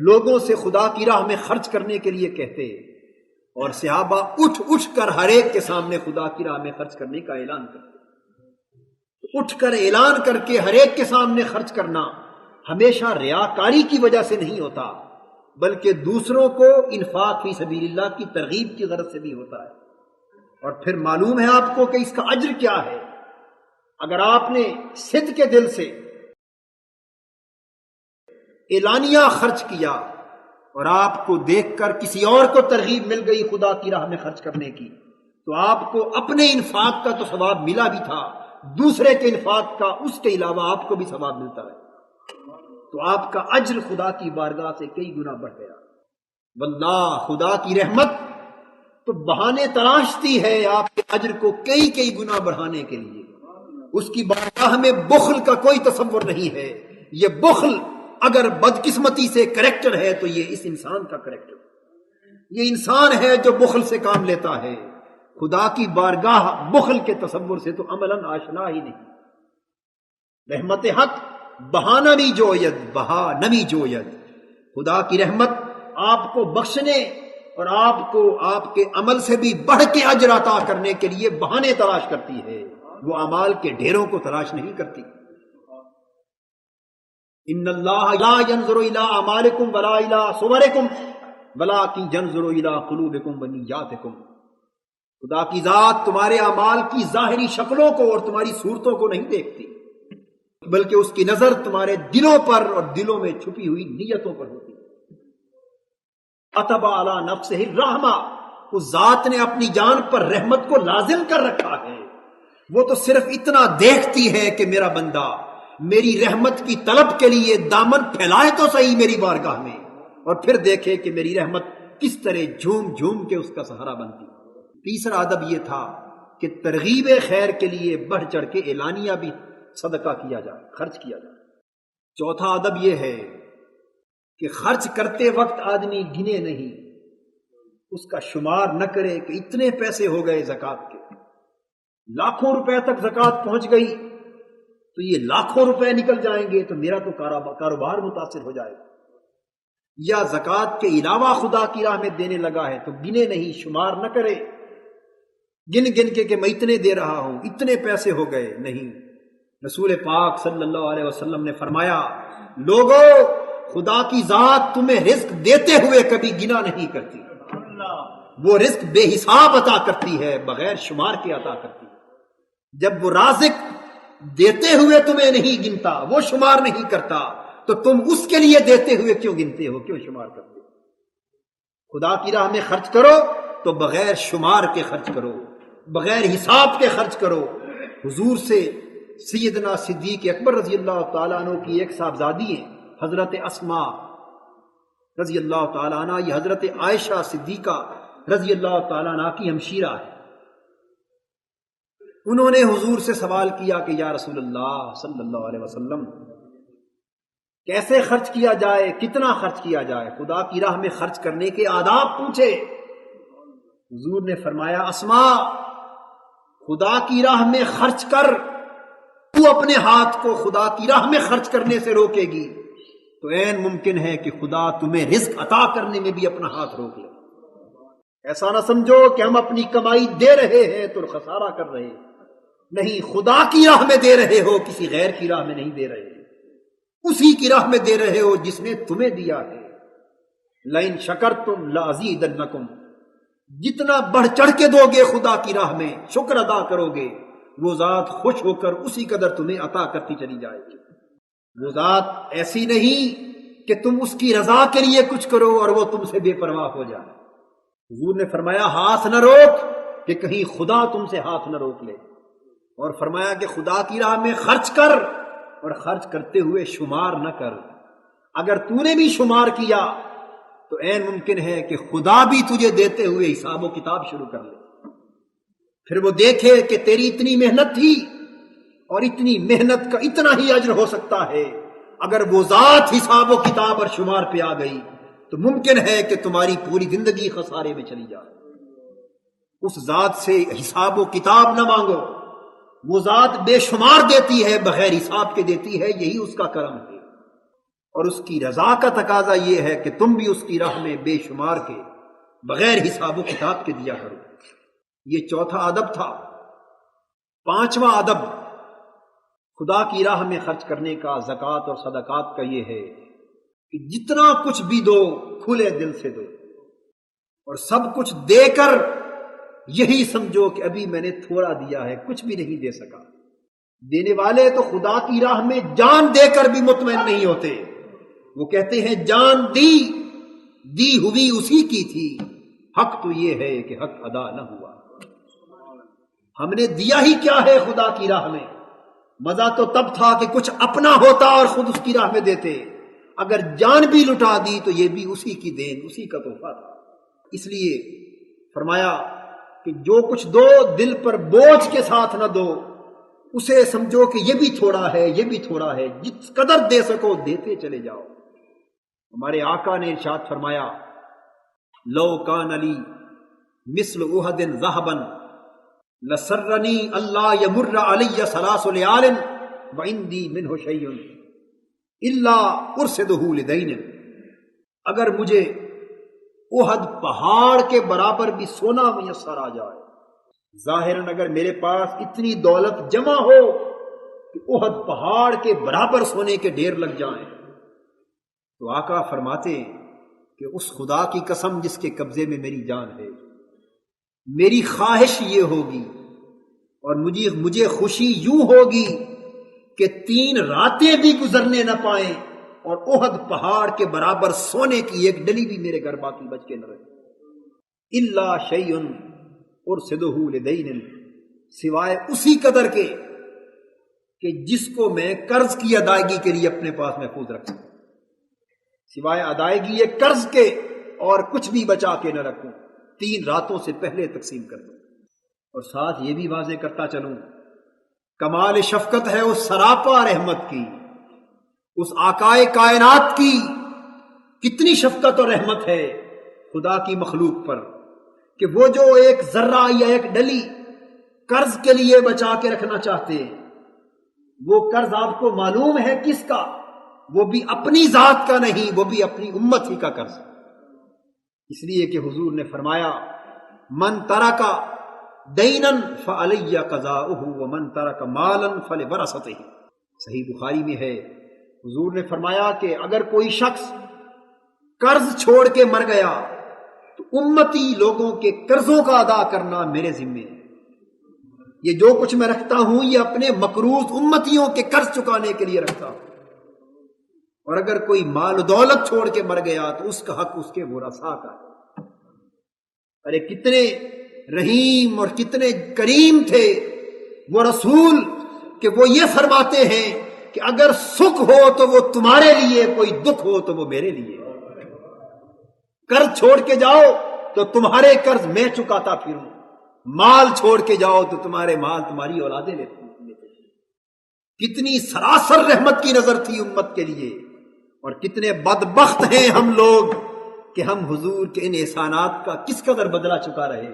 لوگوں سے خدا کی راہ میں خرچ کرنے کے لیے کہتے، اور صحابہ اٹھ اٹھ کر ہر ایک کے سامنے خدا کی راہ میں خرچ کرنے کا اعلان کرتے۔ اٹھ کر اعلان کر کے ہر ایک کے سامنے خرچ کرنا ہمیشہ ریاکاری کی وجہ سے نہیں ہوتا، بلکہ دوسروں کو انفاق فی سبیل اللہ کی ترغیب کی غرض سے بھی ہوتا ہے۔ اور پھر معلوم ہے آپ کو کہ اس کا اجر کیا ہے۔ اگر آپ نے صدق کے دل سے اعلانیہ خرچ کیا اور آپ کو دیکھ کر کسی اور کو ترغیب مل گئی خدا کی راہ میں خرچ کرنے کی، تو آپ کو اپنے انفاق کا تو ثواب ملا بھی تھا، دوسرے کے انفاق کا اس کے علاوہ آپ کو بھی ثواب ملتا ہے، تو آپ کا اجر خدا کی بارگاہ سے کئی گنا بڑھ گیا۔ واللہ، خدا کی رحمت تو بہانے تراشتی ہے آپ کے اجر کو کئی کئی گنا بڑھانے کے لیے۔ اس کی بارگاہ میں بخل کا کوئی تصور نہیں ہے۔ یہ بخل اگر بدقسمتی سے کریکٹر ہے تو یہ اس انسان کا کریکٹر ہے۔ یہ انسان ہے جو بخل سے کام لیتا ہے، خدا کی بارگاہ بخل کے تصور سے تو عملاً آشنا ہی نہیں۔ رحمت حق بہا نمی جوید، بہا نمی جوید۔ خدا کی رحمت آپ کو بخشنے اور آپ کو آپ کے عمل سے بھی بڑھ کے اجر عطا کرنے کے لیے بہانے تلاش کرتی ہے، وہ اعمال کے ڈھیروں کو تلاش نہیں کرتی۔ ان اللہ لا ينظر الى اعمالکم ولا الى صورکم ولکن ينظر الى قلوبکم ونیاتکم۔ خدا کی ذات تمہارے اعمال کی ظاہری شکلوں کو اور تمہاری صورتوں کو نہیں دیکھتی، بلکہ اس کی نظر تمہارے دلوں پر اور دلوں میں چھپی ہوئی نیتوں پر ہوتی ہے۔ کتب علی نفسہ الرحمہ، اس ذات نے اپنی جان پر رحمت کو لازم کر رکھا ہے۔ وہ تو صرف اتنا دیکھتی ہے کہ میرا بندہ میری رحمت کی طلب کے لیے دامن پھیلائے تو صحیح میری بارگاہ میں، اور پھر دیکھے کہ میری رحمت کس طرح جھوم جھوم کے اس کا سہارا بنتی۔ تیسرا ادب یہ تھا کہ ترغیب خیر کے لیے بڑھ چڑھ کے اعلانیہ بھی صدقہ کیا جائے، خرچ کیا جائے۔ چوتھا ادب یہ ہے کہ خرچ کرتے وقت آدمی گنے نہیں، اس کا شمار نہ کرے کہ اتنے پیسے ہو گئے زکوٰۃ کے، لاکھوں روپے تک زکوٰۃ پہنچ گئی تو یہ لاکھوں روپے نکل جائیں گے تو میرا تو کاروبار متاثر ہو جائے گا، یا زکوٰۃ کے علاوہ خدا کی راہ میں دینے لگا ہے تو گنے نہیں، شمار نہ کرے گن گن کے کہ میں اتنے دے رہا ہوں، اتنے پیسے ہو گئے، نہیں۔ رسول پاک صلی اللہ علیہ وسلم نے فرمایا، لوگو خدا کی ذات تمہیں رزق دیتے ہوئے کبھی گنا نہیں کرتی، وہ رزق بے حساب عطا کرتی ہے، بغیر شمار کے عطا کرتی ہے۔ جب وہ رازق دیتے ہوئے تمہیں نہیں گنتا، وہ شمار نہیں کرتا، تو تم اس کے لیے دیتے ہوئے کیوں گنتے ہو، کیوں شمار کرتے ہو؟ خدا کی راہ میں خرچ کرو تو بغیر شمار کے خرچ کرو، بغیر حساب کے خرچ کرو۔ حضور سے سیدنا صدیق اکبر رضی اللہ تعالیٰ عنہ کی ایک صاحبزادی ہیں حضرت اسماء رضی اللہ تعالیٰ عنہ، یہ حضرت عائشہ صدیقہ رضی اللہ تعالیٰ عنہ کی ہمشیرہ ہے۔ انہوں نے حضور سے سوال کیا کہ یا رسول اللہ صلی اللہ علیہ وسلم، کیسے خرچ کیا جائے، کتنا خرچ کیا جائے، خدا کی راہ میں خرچ کرنے کے آداب پوچھے۔ حضور نے فرمایا، اسماء، خدا کی راہ میں خرچ کر، تو اپنے ہاتھ کو خدا کی راہ میں خرچ کرنے سے روکے گی تو عین ممکن ہے کہ خدا تمہیں رزق عطا کرنے میں بھی اپنا ہاتھ روک لے۔ ایسا نہ سمجھو کہ ہم اپنی کمائی دے رہے ہیں تو خسارہ کر رہے ہیں، نہیں، خدا کی راہ میں دے رہے ہو، کسی غیر کی راہ میں نہیں دے رہے، اسی کی راہ میں دے رہے ہو جس نے تمہیں دیا ہے۔ لئن شکرتم لازیدنکم، جتنا بڑھ چڑھ کے دو گے خدا کی راہ میں، شکر ادا کرو گے، وہ ذات خوش ہو کر اسی قدر تمہیں عطا کرتی چلی جائے گی۔ وہ ذات ایسی نہیں کہ تم اس کی رضا کے لیے کچھ کرو اور وہ تم سے بے پرواہ ہو جائے۔ حضور نے فرمایا، ہاتھ نہ روک کہ کہیں خدا تم سے ہاتھ نہ روک لے، اور فرمایا کہ خدا کی راہ میں خرچ کر، اور خرچ کرتے ہوئے شمار نہ کر۔ اگر تو نے بھی شمار کیا تو عین ممکن ہے کہ خدا بھی تجھے دیتے ہوئے حساب و کتاب شروع کر لے، پھر وہ دیکھے کہ تیری اتنی محنت تھی اور اتنی محنت کا اتنا ہی اجر ہو سکتا ہے۔ اگر وہ ذات حساب و کتاب اور شمار پہ آ گئی تو ممکن ہے کہ تمہاری پوری زندگی خسارے میں چلی جائے۔ اس ذات سے حساب و کتاب نہ مانگو، وہ ذات بے شمار دیتی ہے، بغیر حساب کے دیتی ہے، یہی اس کا کرم ہے۔ اور اس کی رضا کا تقاضا یہ ہے کہ تم بھی اس کی راہ میں بے شمار کے بغیر حساب و کتاب کے دیا کرو۔ یہ چوتھا ادب تھا۔ پانچواں ادب خدا کی راہ میں خرچ کرنے کا، زکوٰۃ اور صدقات کا، یہ ہے کہ جتنا کچھ بھی دو کھلے دل سے دو، اور سب کچھ دے کر یہی سمجھو کہ ابھی میں نے تھوڑا دیا ہے، کچھ بھی نہیں دے سکا۔ دینے والے تو خدا کی راہ میں جان دے کر بھی مطمئن نہیں ہوتے، وہ کہتے ہیں جان دی ہوئی اسی کی تھی، حق تو یہ ہے کہ حق ادا نہ ہوا۔ ہم نے دیا ہی کیا ہے خدا کی راہ میں؟ مزہ تو تب تھا کہ کچھ اپنا ہوتا اور خود اس کی راہ میں دیتے، اگر جان بھی لٹا دی تو یہ بھی اسی کی دین، اسی کا تحفہ تھا۔ اس لیے فرمایا کہ جو کچھ دو دل پر بوجھ کے ساتھ نہ دو، اسے سمجھو کہ یہ بھی تھوڑا ہے، یہ بھی تھوڑا ہے، جس قدر دے سکو دیتے چلے جاؤ۔ ہمارے آقا نے ارشاد فرمایا لو کان علی مثل احد ذهبا لسرنی اللہ یمر علی ثلاث لیال وعندی منہ شیء الا ارصدہ لدین۔ اگر مجھے احد پہاڑ کے برابر بھی سونا میسر آ جائے، ظاہراً اگر میرے پاس اتنی دولت جمع ہو کہ احد پہاڑ کے برابر سونے کے ڈھیر لگ جائیں، تو آقا فرماتے کہ اس خدا کی قسم جس کے قبضے میں میری جان ہے، میری خواہش یہ ہوگی اور مجھے خوشی یوں ہوگی کہ 3 راتیں بھی گزرنے نہ پائیں اور احد پہاڑ کے برابر سونے کی ایک ڈلی بھی میرے گھر باقی بچ کے نہ رہے، الا شیء ارصدہ لدین، سوائے اسی قدر کے کہ جس کو میں قرض کی ادائیگی کے لیے اپنے پاس محفوظ رکھ سکوں، سوائے ادائیگی قرض کے اور کچھ بھی بچا کے نہ رکھوں، 3 راتوں سے پہلے تقسیم کر دوں۔ اور ساتھ یہ بھی واضح کرتا چلوں، کمال شفقت ہے اس سراپا رحمت کی، اس آقائے کائنات کی کتنی شفقت اور رحمت ہے خدا کی مخلوق پر کہ وہ جو ایک ذرہ یا ایک ڈلی قرض کے لیے بچا کے رکھنا چاہتے ہیں، وہ قرض آپ کو معلوم ہے کس کا؟ وہ بھی اپنی ذات کا نہیں، وہ بھی اپنی امت ہی کا قرض، اس لیے کہ حضور نے فرمایا من ترک دینا فعلی قضاؤہ ومن ترک مالا فلورثتہ۔ صحیح بخاری میں ہے، حضور نے فرمایا کہ اگر کوئی شخص قرض چھوڑ کے مر گیا تو امتی لوگوں کے قرضوں کا ادا کرنا میرے ذمے ہے۔ یہ جو کچھ میں رکھتا ہوں یہ اپنے مقروض امتیوں کے قرض چکانے کے لیے رکھتا ہوں، اور اگر کوئی مال و دولت چھوڑ کے مر گیا تو اس کا حق اس کے ورثاء کا ہے۔ ارے کتنے رحیم اور کتنے کریم تھے وہ رسول کہ وہ یہ فرماتے ہیں کہ اگر سکھ ہو تو وہ تمہارے لیے، کوئی دکھ ہو تو وہ میرے لیے۔ قرض چھوڑ کے جاؤ تو تمہارے قرض میں چکاتا پھروں، مال چھوڑ کے جاؤ تو تمہارے مال تمہاری اولادیں لیتے۔ کتنی سراسر رحمت کی نظر تھی امت کے لیے، اور کتنے بدبخت ہیں ہم لوگ کہ ہم حضور کے ان احسانات کا کس قدر بدلہ چکا رہے،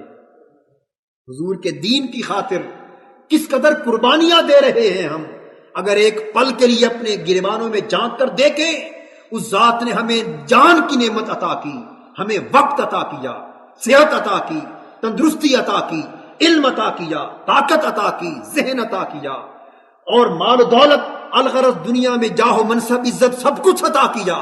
حضور کے دین کی خاطر کس قدر قربانیاں دے رہے ہیں ہم۔ اگر ایک پل کے لیے اپنے گریبانوں میں جھانک کر دیکھیں، اس ذات نے ہمیں جان کی نعمت عطا کی، ہمیں وقت عطا کیا، صحت عطا کی، تندرستی عطا کی، علم عطا کیا، طاقت عطا کی، ذہن عطا کیا، اور مال و دولت، الغرض دنیا میں جاہ و منصب، عزت، سب کچھ عطا کیا۔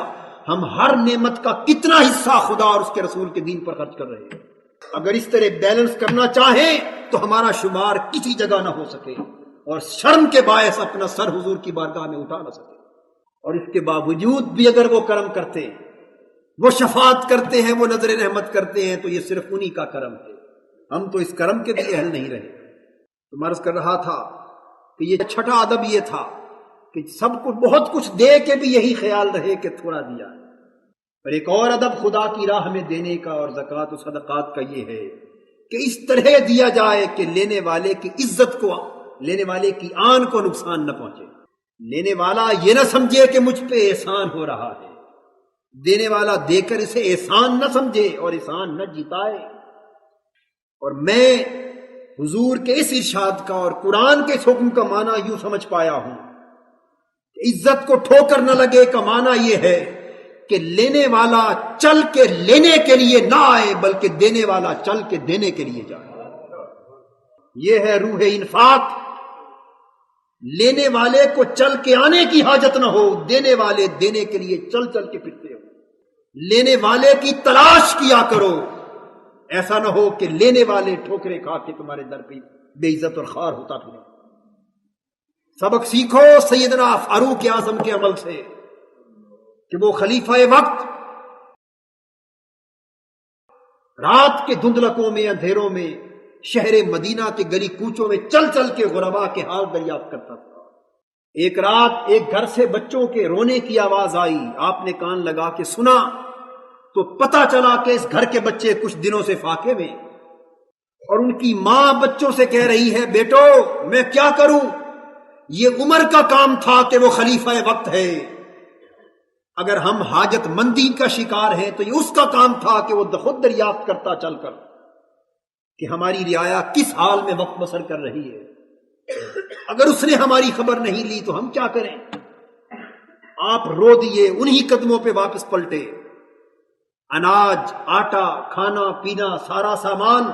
ہم ہر نعمت کا کتنا حصہ خدا اور اس کے رسول کے دین پر خرچ کر رہے ہیں۔ اگر اس طرح بیلنس کرنا چاہیں تو ہمارا شمار کسی جگہ نہ ہو سکے، اور شرم کے باعث اپنا سر حضور کی بارگاہ میں اٹھا نہ سکے۔ اور اس کے باوجود بھی اگر وہ کرم کرتے، وہ شفاعت کرتے ہیں، وہ نظر رحمت کرتے ہیں، تو یہ صرف انہی کا کرم ہے، ہم تو اس کرم کے بھی اہل نہیں رہے۔ تو عرض کر رہا تھا کہ یہ چھٹا ادب یہ تھا کہ سب کو بہت کچھ دے کے بھی یہی خیال رہے کہ تھوڑا دیا ہے۔ اور ایک اور ادب خدا کی راہ میں دینے کا اور زکوٰۃ و صدقات کا یہ ہے کہ اس طرح دیا جائے کہ لینے والے کی عزت کو، لینے والے کی آن کو نقصان نہ پہنچے، لینے والا یہ نہ سمجھے کہ مجھ پہ احسان ہو رہا ہے، دینے والا دے کر اسے احسان نہ سمجھے اور احسان نہ جتائے۔ اور میں حضور کے اس ارشاد کا اور قرآن کے اس حکم کا معنی یوں سمجھ پایا ہوں کہ عزت کو ٹھوکر نہ لگے کا معنی یہ ہے کہ لینے والا چل کے لینے کے لیے نہ آئے بلکہ دینے والا چل کے دینے کے لیے جائے. یہ ہے روح انفاق. لینے والے کو چل کے آنے کی حاجت نہ ہو، دینے والے دینے کے لیے چل چل کے پھرتے ہو. لینے والے کی تلاش کیا کرو، ایسا نہ ہو کہ لینے والے ٹھوکرے کھا کے تمہارے در پہ بے عزت اور خوار ہوتا پھرے. سبق سیکھو سیدنا فاروق اعظم کے عمل سے کہ وہ خلیفہ وقت رات کے دھندلکوں میں اندھیروں میں شہر مدینہ کے گلی کوچوں میں چل چل کے غربا کے حال دریافت کرتا تھا. ایک رات ایک گھر سے بچوں کے رونے کی آواز آئی. آپ نے کان لگا کے سنا تو پتا چلا کہ اس گھر کے بچے کچھ دنوں سے فاقے میں، اور ان کی ماں بچوں سے کہہ رہی ہے بیٹو میں کیا کروں، یہ عمر کا کام تھا کہ وہ خلیفہ وقت ہے، اگر ہم حاجت مندی کا شکار ہیں تو یہ اس کا کام تھا کہ وہ خود دریافت کرتا چل کر کہ ہماری رعایا کس حال میں وقت بسر کر رہی ہے. اگر اس نے ہماری خبر نہیں لی تو ہم کیا کریں. آپ رو دیے، انہی قدموں پہ واپس پلٹے. اناج، آٹا، کھانا پینا سارا سامان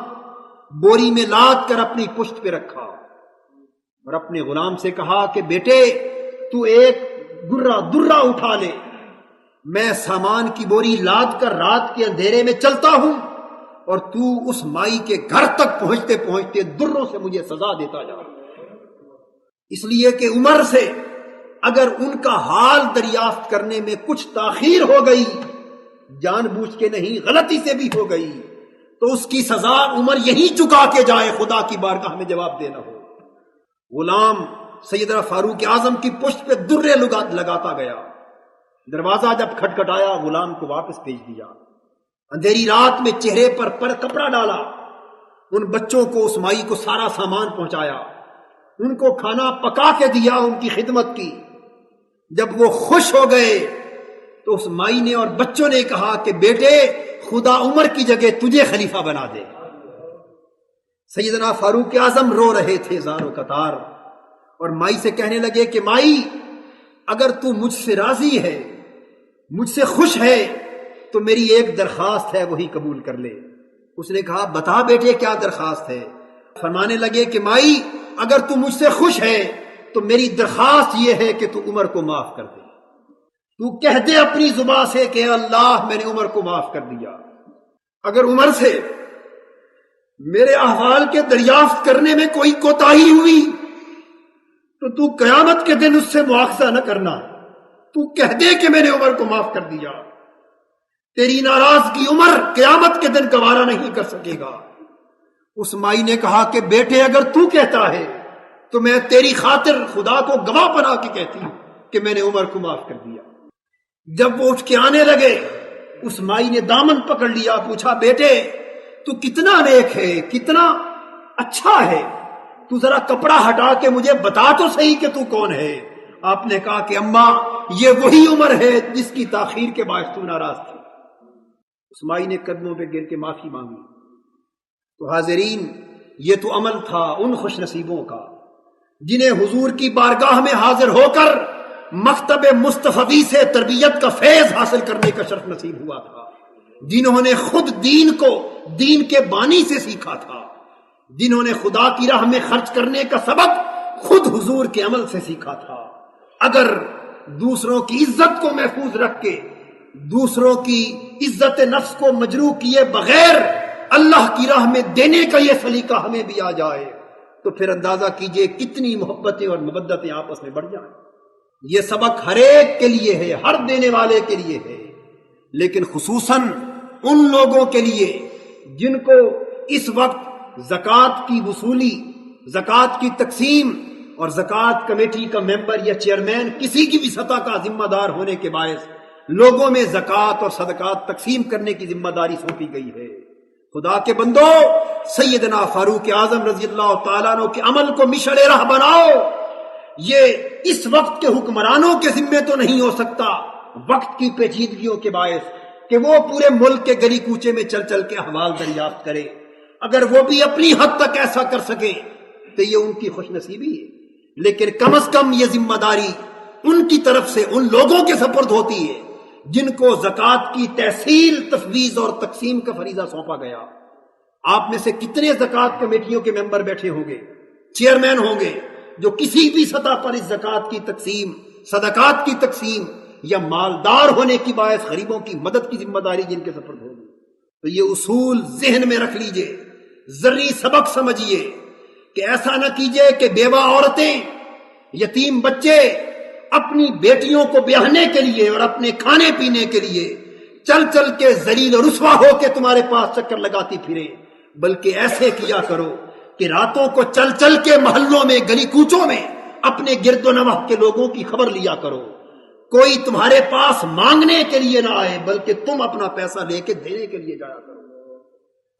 بوری میں لاد کر اپنی پشت پہ رکھا اور اپنے غلام سے کہا کہ بیٹے تو ایک درہ اٹھا لے، میں سامان کی بوری لاد کر رات کے اندھیرے میں چلتا ہوں اور تو اس مائی کے گھر تک پہنچتے پہنچتے دروں سے مجھے سزا دیتا جا. اس لیے کہ عمر سے اگر ان کا حال دریافت کرنے میں کچھ تاخیر ہو گئی، جان بوجھ کے نہیں غلطی سے بھی ہو گئی، تو اس کی سزا عمر یہی چکا کے جائے، خدا کی بارگاہ میں جواب دینا ہو. غلام سیدنا فاروق اعظم کی پشت پہ درے لگاتا گیا. دروازہ جب کھٹکھٹایا غلام کو واپس بھیج دیا. اندھیری رات میں چہرے پر کپڑا ڈالا، ان بچوں کو اس مائی کو سارا سامان پہنچایا، ان کو کھانا پکا کے دیا، ان کی خدمت کی. جب وہ خوش ہو گئے تو اس مائی نے اور بچوں نے کہا کہ بیٹے خدا عمر کی جگہ تجھے خلیفہ بنا دے. سیدنا فاروق اعظم رو رہے تھے زار و قطار، اور مائی سے کہنے لگے کہ مائی اگر تو مجھ سے راضی ہے، مجھ سے خوش ہے تو میری ایک درخواست ہے، وہی قبول کر لے. اس نے کہا بتا بیٹے کیا درخواست ہے. فرمانے لگے کہ مائی اگر تو مجھ سے خوش ہے تو میری درخواست یہ ہے کہ تو عمر کو معاف کر دے. تو کہہ دے اپنی زبان سے کہ اللہ میں نے عمر کو معاف کر دیا. اگر عمر سے میرے احوال کے دریافت کرنے میں کوئی کوتاہی ہوئی تو تو قیامت کے دن اس سے مواخذہ نہ کرنا. تو کہہ دے کہ میں نے عمر کو معاف کر دیا. تیری ناراضگی عمر قیامت کے دن گوارا نہیں کر سکے گا. اس مائی نے کہا کہ بیٹے اگر تو کہتا ہے تو میں تیری خاطر خدا کو گواہ بنا کے کہتی ہوں کہ میں نے عمر کو معاف کر دیا. جب وہ اٹھ کے آنے لگے اس مائی نے دامن پکڑ لیا، پوچھا بیٹے تو کتنا نیک ہے، کتنا اچھا ہے، تو ذرا کپڑا ہٹا کے مجھے بتا تو صحیح کہ تو کون ہے. آپ نے کہا کہ اماں یہ وہی عمر ہے جس کی تاخیر کے باعث تو ناراض تھی. اس مائی نے قدموں پہ گر کے معافی مانگی. تو حاضرین یہ تو عمل تھا ان خوش نصیبوں کا جنہیں حضور کی بارگاہ میں حاضر ہو کر مکتب مصطفی سے تربیت کا فیض حاصل کرنے کا شرف نصیب ہوا تھا، جنہوں نے خود دین کو دین کے بانی سے سیکھا تھا، جنہوں نے خدا کی راہ میں خرچ کرنے کا سبق خود حضور کے عمل سے سیکھا تھا. اگر دوسروں کی عزت کو محفوظ رکھ کے دوسروں کی عزت نفس کو مجروح کیے بغیر اللہ کی راہ میں دینے کا یہ سلیقہ ہمیں بھی آ جائے تو پھر اندازہ کیجئے کتنی محبتیں اور مودتیں آپس میں بڑھ جائیں. یہ سبق ہر ایک کے لیے ہے، ہر دینے والے کے لیے ہے، لیکن خصوصاً ان لوگوں کے لیے جن کو اس وقت زکوٰۃ کی وصولی، زکوٰۃ کی تقسیم اور زکوٰۃ کمیٹی کا ممبر یا چیئرمین کسی کی بھی سطح کا ذمہ دار ہونے کے باعث لوگوں میں زکوٰۃ اور صدقات تقسیم کرنے کی ذمہ داری سونپی گئی ہے. خدا کے بندو سیدنا فاروق اعظم رضی اللہ تعالیٰ عنہ کے عمل کو مشعل راہ بناؤ. یہ اس وقت کے حکمرانوں کے ذمے تو نہیں ہو سکتا وقت کی پیچیدگیوں کے باعث کہ وہ پورے ملک کے گلی کوچے میں چل چل کے احوال دریافت کرے. اگر وہ بھی اپنی حد تک ایسا کر سکیں تو یہ ان کی خوش نصیبی ہے، لیکن کم از کم یہ ذمہ داری ان کی طرف سے ان لوگوں کے سپرد ہوتی ہے جن کو زکوٰۃ کی تحصیل، تفویض اور تقسیم کا فریضہ سونپا گیا۔ آپ میں سے کتنے زکوٰۃ کمیٹیوں کے ممبر بیٹھے ہوں گے، چیئرمین ہوں گے، جو کسی بھی سطح پر اس زکوٰۃ کی تقسیم، صدقات کی تقسیم یا مالدار ہونے کی باعث غریبوں کی مدد کی ذمہ داری جن کے سپرد ہوگی۔ تو یہ اصول ذہن میں رکھ لیجئے، ذری سبق سمجھیے کہ ایسا نہ کیجئے کہ بیوہ عورتیں، یتیم بچے اپنی بیٹیوں کو بیاہنے کے لیے اور اپنے کھانے پینے کے لیے چل چل کے ذلیل و رسوا ہو کے تمہارے پاس چکر لگاتی پھریں، بلکہ ایسے کیا کرو کہ راتوں کو چل چل کے محلوں میں، گلی کوچوں میں اپنے گرد و نواح کے لوگوں کی خبر لیا کرو۔ کوئی تمہارے پاس مانگنے کے لیے نہ آئے، بلکہ تم اپنا پیسہ لے کے دینے کے لیے جایا کرو۔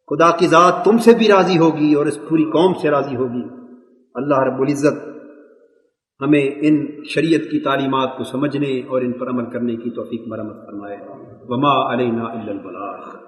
خدا کی ذات تم سے بھی راضی ہوگی اور اس پوری قوم سے راضی ہوگی۔ اللہ رب العزت ہمیں ان شریعت کی تعلیمات کو سمجھنے اور ان پر عمل کرنے کی توفیق مرحمت فرمائے۔ وما علینا الا البلاغ۔